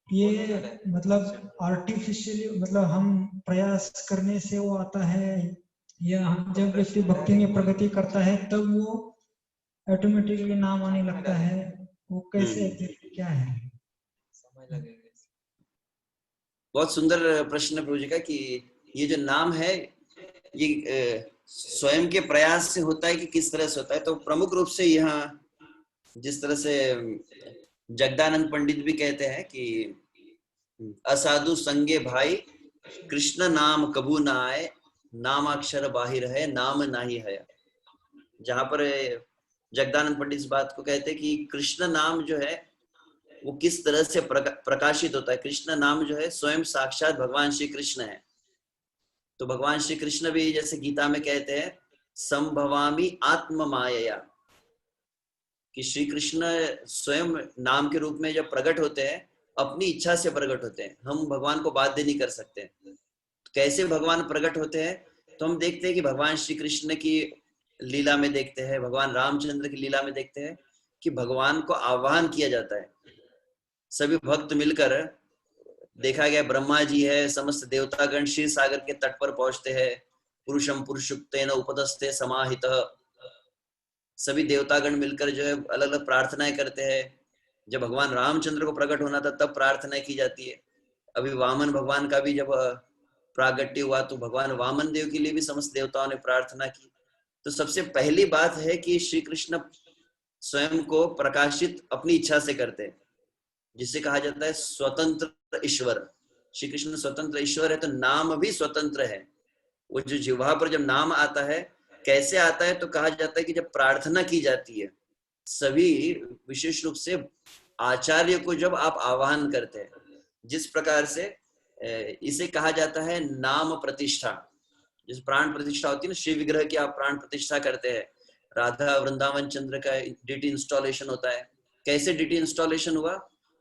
ये मतलब आर्टिफिशियल, मतलब हम प्रयास करने से वो आता है, या हम जब व्यक्ति भक्ति में प्रगति करता है तब वो ऑटोमेटिकली नाम आने लगता है, वो कैसे, क्या है? समय लगेगा। बहुत सुंदर प्रश्न प्रभु जी का कि ये जो नाम है ये स्वयं के प्रयास से होता है कि किस तरह से होता है। तो प्रमुख रूप से यहाँ जिस तरह से जगदानंद पंडित भी कहते हैं कि असाधु संगे भाई कृष्ण नाम कबू ना आए, नामाक्षर बाहिर है नाम नाही है। जहां पर जगदानंद पंडित इस बात को कहते हैं कि कृष्ण नाम जो है वो किस तरह से प्रकाशित होता है। कृष्ण नाम जो है स्वयं साक्षात भगवान श्री कृष्ण है। तो भगवान श्री कृष्ण भी जैसे गीता में कहते हैं संभवामी आत्म माया, कि श्री कृष्ण स्वयं नाम के रूप में जब प्रकट होते हैं अपनी इच्छा से प्रकट होते हैं। हम भगवान को बाध्य नहीं कर सकते। तो कैसे भगवान प्रकट होते हैं, तो हम देखते हैं कि भगवान श्री कृष्ण की लीला में देखते हैं, भगवान रामचंद्र की लीला में देखते हैं कि भगवान को आह्वान किया जाता है। सभी भक्त मिलकर, देखा गया ब्रह्मा जी है, समस्त देवतागण क्षीर सागर के तट पर पहुंचते हैं। पुरुषम पुरुषुक्तेन उपदस्ते समाहित, सभी देवतागण मिलकर जो है अलग अलग प्रार्थनाएं करते हैं। जब भगवान रामचंद्र को प्रकट होना था तब प्रार्थना की जाती है। अभी वामन भगवान का भी जब प्रागट्य हुआ तो भगवान वामन देव के लिए भी समस्त देवताओं ने प्रार्थना की। तो सबसे पहली बात है कि श्री कृष्ण स्वयं को प्रकाशित अपनी इच्छा से करते हैं, जिसे कहा जाता है स्वतंत्र ईश्वर। श्री कृष्ण स्वतंत्र ईश्वर है, तो नाम भी स्वतंत्र है। वो जो जिह्वा पर जब नाम आता है, कैसे आता है, तो कहा जाता है कि जब प्रार्थना की जाती है, सभी विशेष रूप से आचार्य को जब आप आह्वान करते हैं, जिस प्रकार से इसे कहा जाता है नाम प्रतिष्ठा। जिस प्राण प्रतिष्ठा होती है ना, श्री विग्रह की आप प्राण प्रतिष्ठा करते हैं, राधा वृंदावन चंद्र का डीटी इंस्टॉलेशन होता है। कैसे डीटी इंस्टॉलेशन हुआ,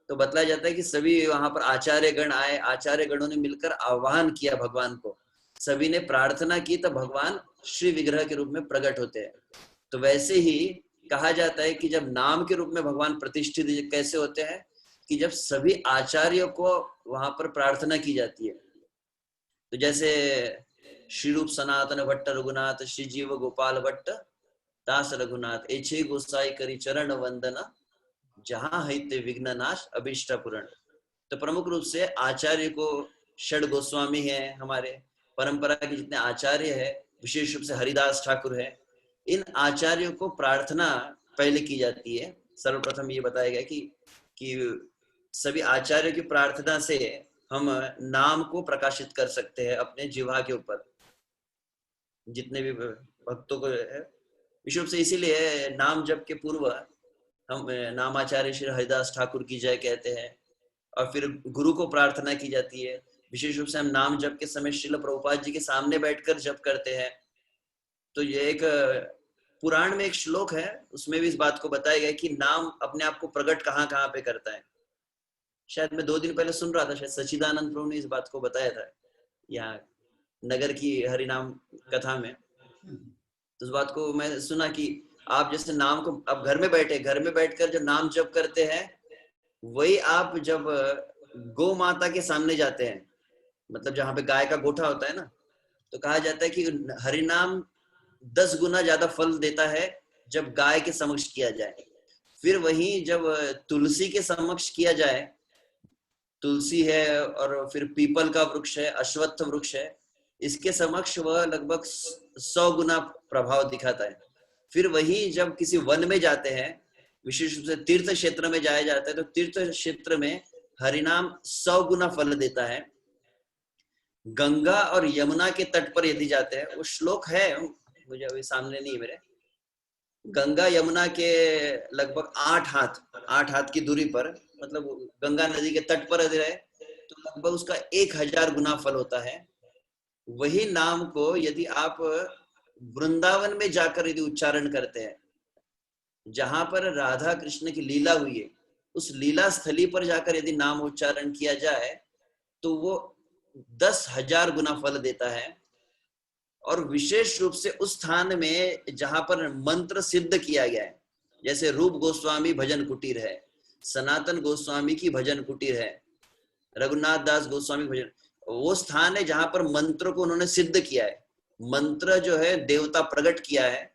तो बतलाया जाता है कि सभी वहां पर आचार्य गण आए, आचार्य गणों ने मिलकर आह्वान किया भगवान को, सभी ने प्रार्थना की, तो भगवान श्री विग्रह के रूप में प्रकट होते हैं। तो वैसे ही कहा जाता है कि जब नाम के रूप में भगवान प्रतिष्ठित कैसे होते हैं, कि जब सभी आचार्यों को वहां पर प्रार्थना की जाती है। तो जैसे श्री रूप सनातन भट्ट रघुनाथ, श्री जीव गोपाल भट्ट दास रघुनाथ, एछे गोसाई करी चरण वंदना, जहां हिते विघ्न नाश अभिष्ट पूर्ण। तो प्रमुख रूप से आचार्य को षड गोस्वामी है, हमारे परंपरा के जितने आचार्य है, विशेष रूप से हरिदास ठाकुर है, इन आचार्यों को प्रार्थना पहले की जाती है। सर्वप्रथम ये बताया गया कि सभी आचार्यों की प्रार्थना से हम नाम को प्रकाशित कर सकते हैं अपने जिह्वा के ऊपर, जितने भी भक्तों को है। विशेष रूप से इसीलिए नाम जप के पूर्व हम नामाचार्य श्री हरिदास ठाकुर की जय कहते हैं, और फिर गुरु को प्रार्थना की जाती है। विशेष रूप से हम नाम जप के समय श्रील प्रभुपाद जी के सामने बैठकर जप करते हैं। तो ये एक पुराण में एक श्लोक है, उसमें भी इस बात को बताया गया कि नाम अपने आप को प्रकट कहाँ कहाँ पे करता है। शायद मैं 2 दिन पहले सुन रहा था, शायद सच्चिदानंद प्रभु ने इस बात को बताया था यहाँ नगर की हरिनाम कथा में। तो उस बात को मैं सुना कि आप जैसे नाम को, आप घर में बैठकर जब नाम जप करते हैं, वही आप जब गौ माता के सामने जाते हैं, मतलब जहाँ पे गाय का गोठा होता है ना, तो कहा जाता है कि हरिनाम 10 गुना ज्यादा फल देता है जब गाय के समक्ष किया जाए। फिर वही जब तुलसी के समक्ष किया जाए, तुलसी है और फिर पीपल का वृक्ष है, अश्वत्थ वृक्ष है, इसके समक्ष वह लगभग 100 गुना प्रभाव दिखाता है। फिर वही जब किसी वन में जाते हैं, विशेष रूप से तीर्थ क्षेत्र में जाया जाता है, तो तीर्थ क्षेत्र में हरिनाम 100 गुना फल देता है। गंगा और यमुना के तट पर यदि जाते हैं, वो श्लोक है मुझे अभी सामने नहीं मेरे, गंगा यमुना के लगभग 8 हाथ की दूरी पर, मतलब गंगा नदी के तट पर यदि रहे तो लगभग उसका 1000 गुना फल होता है। वही नाम को यदि आप वृंदावन में जाकर यदि उच्चारण करते हैं, जहां पर राधा कृष्ण की लीला हुई है, उस लीला स्थली पर जाकर यदि नाम उच्चारण किया जाए तो वो 10,000 गुना फल देता है। और विशेष रूप से उस स्थान में जहां पर मंत्र सिद्ध किया गया है, जैसे रूप गोस्वामी भजन कुटीर है, सनातन गोस्वामी की भजन कुटीर है, रघुनाथ दास गोस्वामी भजन, वो स्थान है जहां पर मंत्र को उन्होंने सिद्ध किया है, मंत्र जो है देवता प्रकट किया है।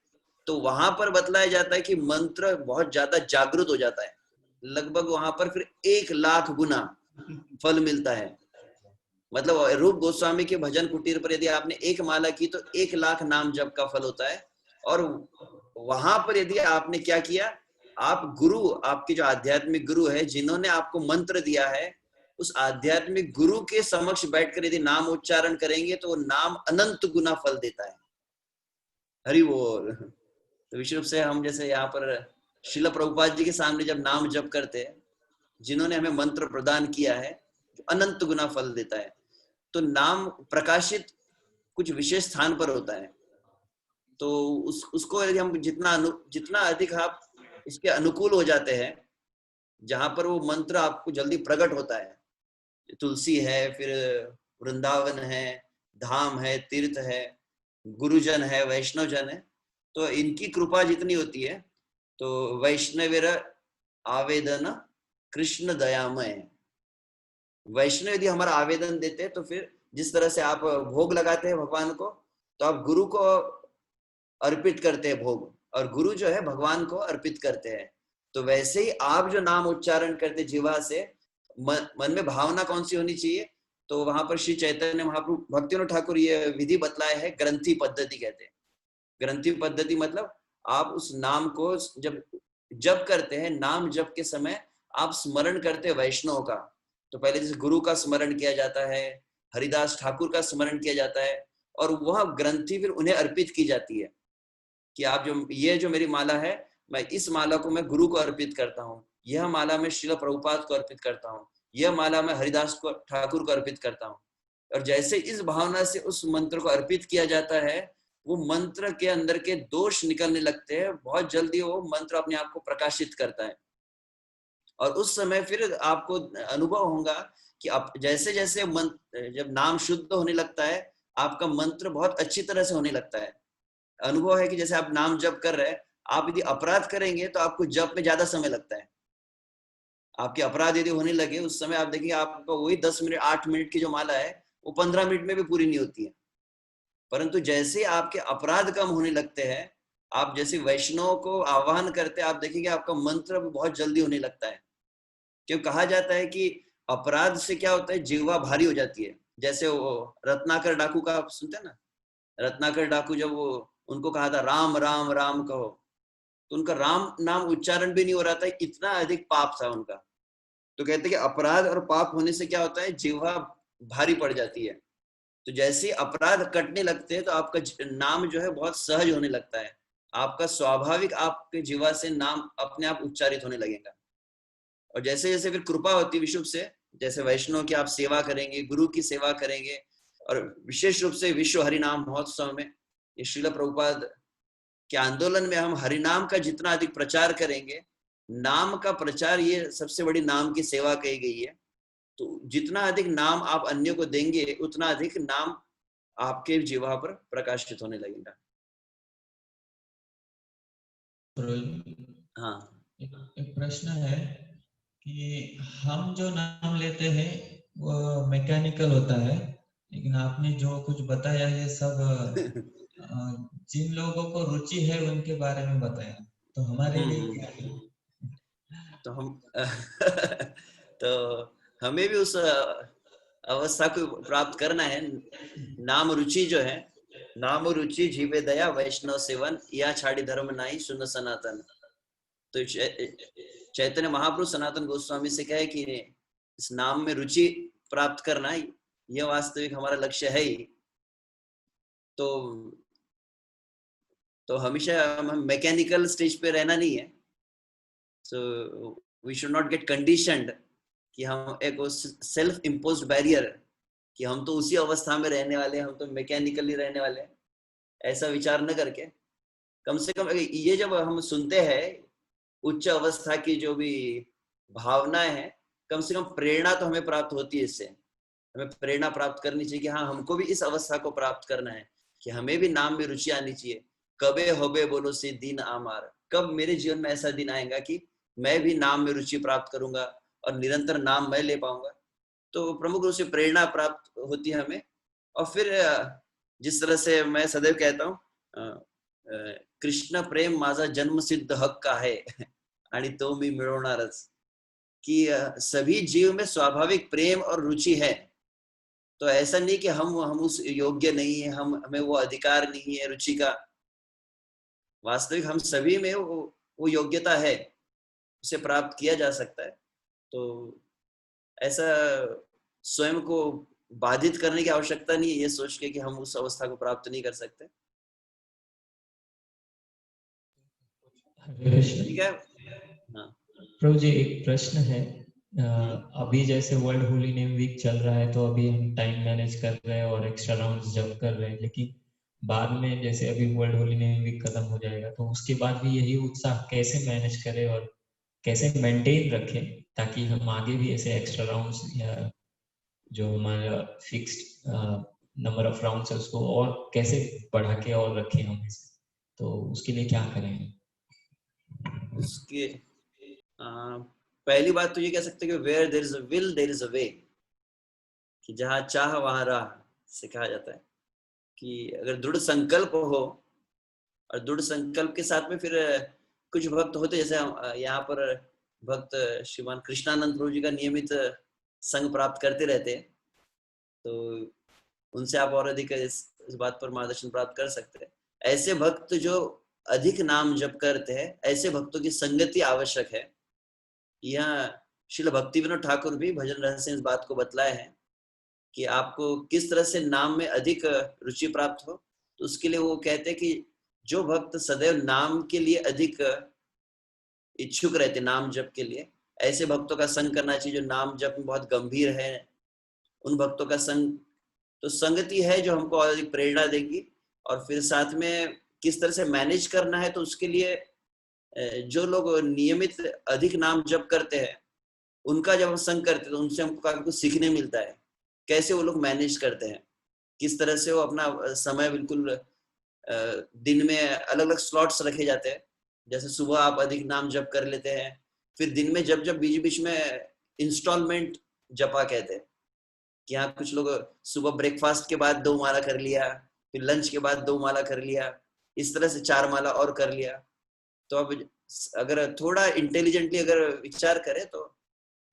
तो वहां पर बतलाया जाता है कि मंत्र बहुत ज्यादा जागृत हो जाता है, लगभग वहां पर फिर 1,00,000 गुना फल मिलता है। मतलब रूप गोस्वामी के भजन कुटीर पर यदि आपने 1 माला की तो 1,00,000 नाम जप का फल होता है। और वहां पर यदि आपने क्या किया, आप गुरु, आपके जो आध्यात्मिक गुरु है, जिन्होंने आपको मंत्र दिया है, उस आध्यात्मिक गुरु के समक्ष बैठकर यदि नाम उच्चारण करेंगे तो वो नाम अनंत गुना फल देता है। हरि बोल। तो विशेष रूप से हम जैसे यहाँ पर श्रील प्रभुपाद जी के सामने जब नाम जप करते हैं, जिन्होंने हमें मंत्र प्रदान किया है, जो अनंत गुना फल देता है, तो नाम प्रकाशित कुछ विशेष स्थान पर होता है। तो उसको यदि हम जितना अधिक आप उसके अनुकूल हो जाते हैं, जहां पर वो मंत्र आपको जल्दी प्रकट होता है, तुलसी है, फिर वृंदावन है, धाम है, तीर्थ है, गुरुजन है, वैष्णव जन है, तो इनकी कृपा जितनी होती है, तो वैष्णवेर आवेदन कृष्ण दयामय। वैष्णव यदि हमारा आवेदन देते हैं, तो फिर जिस तरह से आप भोग लगाते हैं भगवान को, तो आप गुरु को अर्पित करते हैं भोग, और गुरु जो है भगवान को अर्पित करते हैं। तो वैसे ही आप जो नाम उच्चारण करते जीवा से, मन में भावना कौन सी होनी चाहिए, तो वहां पर श्री चैतन्य महाप्रभु भक्तिविनोद ठाकुर ये विधि बतलाया है, ग्रंथि पद्धति कहते हैं। ग्रंथि पद्धति मतलब आप उस नाम को जब जप करते हैं, नाम जप के समय आप स्मरण करते हैं वैष्णव का। तो पहले जैसे गुरु का स्मरण किया जाता है, हरिदास ठाकुर का स्मरण किया जाता है, और वह ग्रंथि फिर उन्हें अर्पित की जाती है कि आप जो मेरी माला है, मैं इस माला को मैं गुरु को अर्पित करता हूँ, यह माला मैं श्रील प्रभुपाद को अर्पित करता हूँ, यह माला मैं हरिदास को ठाकुर को अर्पित करता हूँ। और जैसे इस भावना से उस मंत्र को अर्पित किया जाता है, वो मंत्र के अंदर के दोष निकलने लगते हैं, बहुत जल्दी वो मंत्र अपने आप को प्रकाशित करता है। और उस समय फिर आपको अनुभव होगा कि आप जैसे जैसे जब नाम शुद्ध होने लगता है, आपका मंत्र बहुत अच्छी तरह से होने लगता है। अनुभव है कि जैसे आप नाम जप कर रहे हैं, आप यदि अपराध करेंगे तो आपको जप में ज्यादा समय लगता है। आपके अपराध यदि होने लगे, उस समय आप देखिए आपका वही 10 मिनट 8 मिनट की जो माला है, वो 15 मिनट में भी पूरी नहीं होती है। परंतु जैसे आपके अपराध कम होने लगते हैं, आप जैसे वैष्णव को आह्वान करते हैं, आप देखेंगे आपका मंत्र भी बहुत जल्दी होने लगता है। क्यों कहा जाता है कि अपराध से क्या होता है, जीवा भारी हो जाती है। जैसे वो रत्नाकर डाकू का आप सुनते हैं ना, रत्नाकर डाकू जब वो उनको कहा था राम राम राम कहो, तो उनका राम नाम उच्चारण भी नहीं हो रहा था, इतना अधिक पाप था उनका। तो कहते हैं कि अपराध और पाप होने से क्या होता है, जीवा भारी पड़ जाती है। तो जैसे अपराध कटने लगते हैं, तो आपका नाम जो है बहुत सहज होने लगता है, आपका स्वाभाविक आपके जीवा से नाम अपने आप उच्चारित होने लगेगा। और जैसे जैसे फिर कृपा होती है विशुभ से, जैसे वैष्णव की आप सेवा करेंगे, गुरु की सेवा करेंगे, और विशेष रूप से विश्व हरिनाम महोत्सव में ये श्रील प्रभुपाद के आंदोलन में हम हरिनाम का जितना अधिक प्रचार करेंगे, नाम का प्रचार ये सबसे बड़ी नाम की सेवा कही गई है। तो जितना अधिक नाम आप अन्य को देंगे, उतना अधिक नाम आपके जीवा पर प्रकाशित होने लगेगा। हाँ, एक प्रश्न है कि हम जो नाम लेते हैं वो मैकेनिकल होता है, लेकिन आपने जो कुछ बताया ये सब जिन लोगों को रुचि है उनके बारे में बताया, तो हमारे लिए क्या है? तो हम तो हमें भी उस अवस्था को प्राप्त करना है। नाम रुचि जो है, नाम रुचि जीवे दया वैष्णव सेवन, या छाड़ी धर्म नाही सुन सनातन। तो चैतन्य महाप्रभु सनातन गोस्वामी से कहे कि इस नाम में रुचि प्राप्त करना यह वास्तविक हमारा लक्ष्य है ही। तो हमेशा हम मैकेनिकल स्टेज पे रहना नहीं है। So we should not get conditioned कि हम एक सेल्फ इम्पोज्ड बैरियर कि हम तो उसी अवस्था में रहने वाले, हम तो मैकेनिकली रहने वाले, ऐसा विचार न करके कम से कम ये जब हम सुनते हैं उच्च अवस्था की जो भी भावनाएं हैं, कम से कम प्रेरणा तो हमें प्राप्त होती है। इससे हमें प्रेरणा प्राप्त करनी चाहिए कि हाँ, हमको भी इस अवस्था को प्राप्त करना है, कि हमें भी नाम में रुचि आनी चाहिए। कबे होबे बोलो से दिन आमार, कब मेरे जीवन में ऐसा दिन आएगा कि मैं भी नाम में रुचि प्राप्त करूंगा और निरंतर नाम मैं ले पाऊंगा। तो प्रमुख रूप से प्रेरणा प्राप्त होती है हमें। और फिर जिस तरह से मैं सदैव कहता हूँ, कृष्ण प्रेम माझा जन्म सिद्ध हक्क आहे आणि तो मी मिळवणारच, कि सभी जीव में स्वाभाविक प्रेम और रुचि है। तो ऐसा नहीं कि हम उस योग्य नहीं है, हमें वो अधिकार नहीं है रुचि का। वास्तविक हम सभी में वो योग्यता है, उसे प्राप्त किया जा सकता है। तो ऐसा स्वयं को बाधित करने की आवश्यकता नहीं है, ये सोच के कि हम उस अवस्था को प्राप्त नहीं कर सकते। ठीक है। हाँ प्रभु जी, एक प्रश्न है। अभी जैसे वर्ल्ड होली नेम वीक चल रहा है, तो अभी हम टाइम मैनेज कर रहे हैं और एक्स्ट्रा राउंड्स जब कर रहे हैं, लेकिन बाद में जैसे अभी वर्ल्ड होली नेम वीक खत्म हो जाएगा, तो उसके बाद भी यही उत्साह कैसे मैनेज करें और कैसे मेंटेन रखें, ताकि हम आगे भी ऐसे एक्स्ट्रा राउंड्स या जो हमारा फिक्स्ड नंबर ऑफ राउंड्स है उसको और कैसे बढ़ा के और रखें हम इसे, तो उसके लिए क्या करेंगे? उसके पहली बात तो ये कह सकते हैं कि where there is a will there is a way, कि जहाँ चाह वहां राह से कहा जाता है कि अगर दृढ़ संकल्प हो, और दृढ़ संकल्प के साथ में फिर कुछ भक्त होते, जैसे यहाँ पर भक्त श्रीमान कृष्णानंद प्रभु जी का नियमित संग प्राप्त करते रहते हैं, तो उनसे आप और अधिक इस बात पर मार्गदर्शन प्राप्त कर सकते हैं। ऐसे भक्त जो अधिक नाम जप करते हैं, ऐसे भक्तों की संगति आवश्यक है। यहाँ श्रील भक्ति विनोद ठाकुर भी भजन रहस्य इस बात को बतलाए हैं कि आपको किस तरह से नाम में अधिक रुचि प्राप्त हो। तो उसके लिए वो कहते हैं कि जो भक्त सदैव नाम के लिए अधिक इच्छुक रहते, नाम जप के लिए, ऐसे भक्तों का संग करना चाहिए जो नाम जप में बहुत गंभीर है। उन भक्तों का संग तो संगति है जो हमको और अधिक प्रेरणा देगी। और फिर साथ में किस तरह से मैनेज करना है, तो उसके लिए जो लोग नियमित अधिक नाम जप करते हैं, उनका जब हम संग करते हैं तो उनसे हमको काफी कुछ सीखने मिलता है, कैसे वो लोग मैनेज करते हैं, किस तरह से वो अपना समय बिल्कुल दिन में अलग अलग स्लॉट्स रखे जाते हैं। जैसे सुबह आप अधिक नाम जप कर लेते हैं, फिर दिन में जब बीच बीच में इंस्टॉलमेंट जपा कहते हैं कि यहाँ कुछ लोग सुबह ब्रेकफास्ट के बाद 2 माला कर लिया, फिर लंच के बाद 2 माला कर लिया, इस तरह से 4 माला और कर लिया। तो अब अगर थोड़ा इंटेलिजेंटली अगर विचार करें तो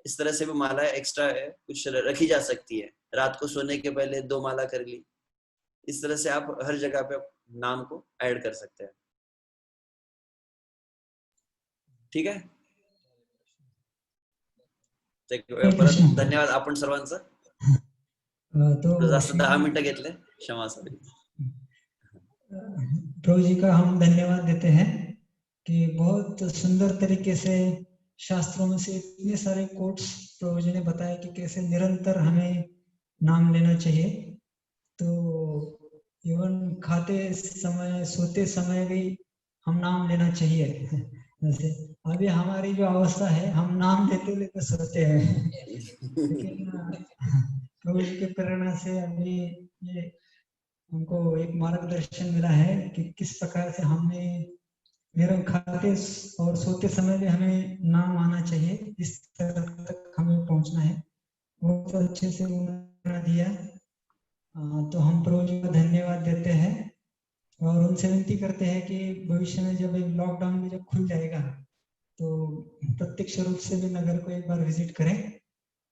इस तरह से भी माला एक्स्ट्रा है कुछ रखी जा सकती है। रात को सोने के पहले 2 माला कर ली, इस तरह से आप हर जगह पे नाम को ऐड कर सकते हैं। ठीक आहे, परत धन्यवाद आपण सर्वांचं। जास्त 10 मिनिटं घेतले, क्षमा असावी। प्रभु जी का हम धन्यवाद देते हैं कि बहुत सुंदर तरीके से शास्त्रों में से इतने सारे कोट्स प्रभु जी ने बताया कि कैसे निरंतर हमें नाम लेना चाहिए। तो इवन खाते समय सोते समय भी हम नाम लेना चाहिए। जैसे अभी हमारी जो अवस्था है, हम नाम लेते लेते सोते हैं। लेकिन प्रभु जी की प्रेरणा से अभी ये हमको एक मार्गदर्शन मिला है कि किस प्रकार से हमने मेरे खाते और सोते समय भी हमें नाम आना चाहिए, इस तरह तक हमें पहुंचना है। बहुत अच्छे से उन्होंने दिया। तो हम प्रभु जी को धन्यवाद देते हैं और उनसे विनती करते हैं कि भविष्य में जब लॉकडाउन भी जब खुल जाएगा तो प्रत्यक्ष रूप से भी नगर को एक बार विजिट करें,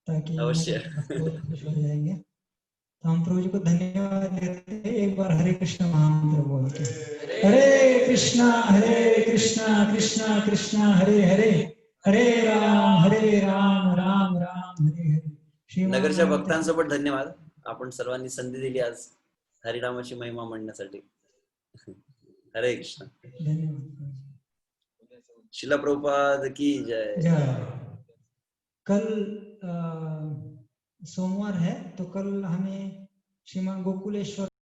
ताकि अवश्य। बहुत खुश हो जाएंगे। तो हम प्रभु जी को धन्यवाद देते हैं। एक बार हरे कृष्ण महामंत्र बोल के, हरे कृष्णा कृष्णा कृष्णा हरे हरे, हरे राम राम राम हरे हरे। नगरच्या भक्तांसोबत धन्यवाद, आपण सर्वांनी संधी दिली आज हरिनामाची महिमा म्हणण्यासाठी। हरे कृष्ण। धन्यवाद। शिला प्रभुपाद की जय। कल सोमवार है, तो कल हमें श्रीमान गोकुलेश्वर